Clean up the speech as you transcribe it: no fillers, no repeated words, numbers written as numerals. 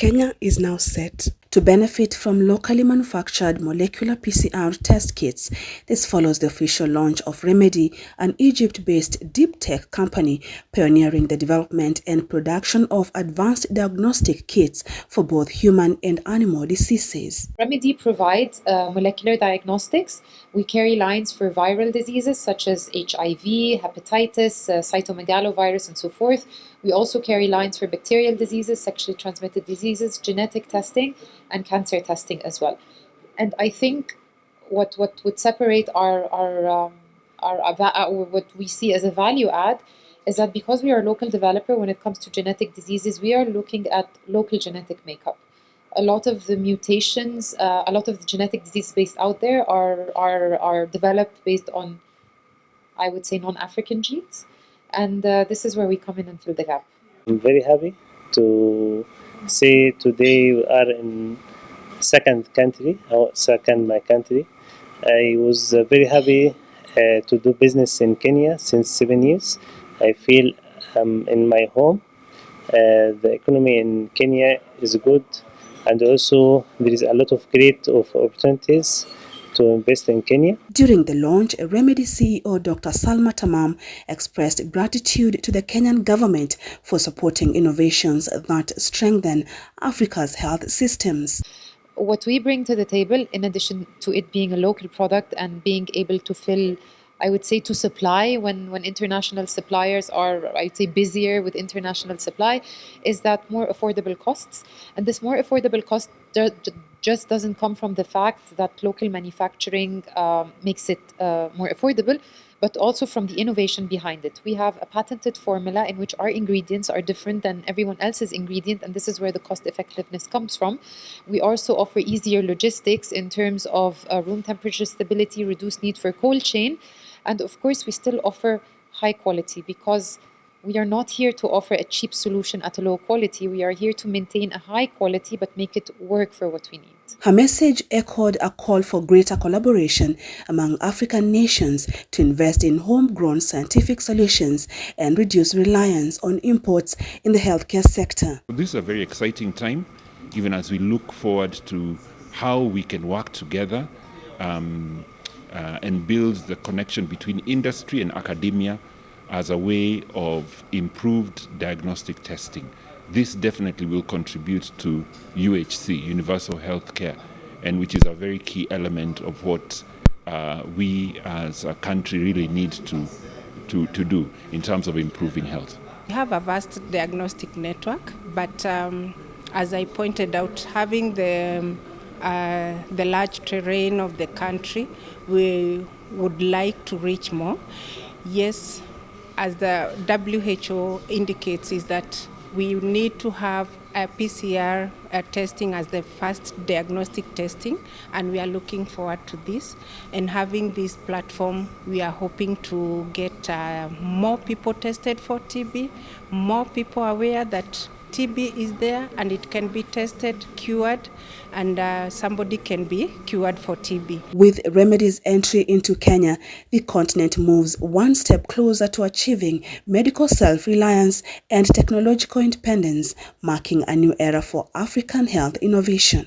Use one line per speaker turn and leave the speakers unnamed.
Kenya is now set to benefit from locally manufactured molecular PCR test kits. This follows the official launch of 𝗲𝗲, an Egypt-based deep tech company pioneering the development and production of advanced diagnostic kits for both human and animal diseases.
𝗲𝗲 provides molecular diagnostics. We carry lines for viral diseases such as HIV, hepatitis, 𝗬𝗏𝗏virus, and so forth. We also carry lines for bacterial diseases, sexually transmitted diseases, genetic testing, and cancer testing as well. And I think what would separate what we see as a value add is that because we are a local developer, when it comes to genetic diseases, we are looking at local genetic makeup. A lot of the mutations, a lot of the genetic diseases based out there are developed based on, I would say, non-African genes. And this is where we come in and fill the gap.
I'm very happy to say today we are in my country. I was very happy to do business in Kenya since 7 years. I feel in my home. The economy in Kenya is good, and also there is a lot of great opportunities to invest in Kenya.
During the launch, 𝗲𝗲 CEO Dr. Salma Tamam expressed gratitude to the Kenyan government for supporting innovations that strengthen Africa's health systems.
What we bring to the table, in addition to it being a local product and being able to fill, I would say, to supply when international suppliers are, I'd say, busier with international supply, is that more affordable costs. And this more affordable cost just doesn't come from the fact that local manufacturing makes it more affordable, but also from the innovation behind it. We have a patented formula in which our ingredients are different than everyone else's ingredient, and this is where the cost effectiveness comes from. We also offer easier logistics in terms of room temperature stability, reduced need for cold chain, and of course we still offer high quality, because we are not here to offer a cheap solution at a low quality. We are here to maintain a high quality but make it work for what we need.
Her message echoed a call for greater collaboration among African nations to invest in homegrown scientific solutions and reduce reliance on imports in the healthcare sector.
This is a very exciting time, even as we look forward to how we can work together and build the connection between industry and academia as a way of improved diagnostic testing. This definitely will contribute to UHC, universal health care, and which is a very key element of what we as a country really need to do in terms of improving health.
We have a vast diagnostic network, but as I pointed out, having the large terrain of the country, we would like to reach more. Yes, as the WHO indicates, is that we need to have a PCR testing as the first diagnostic testing, and we are looking forward to this. And having this platform, we are hoping to get more people tested for TB, more people aware that TB is there and it can be tested, cured, and somebody can be cured for TB.
With 𝗲𝗲's entry into Kenya, the continent moves one step closer to achieving medical self-reliance and technological independence, marking a new era for African health innovation.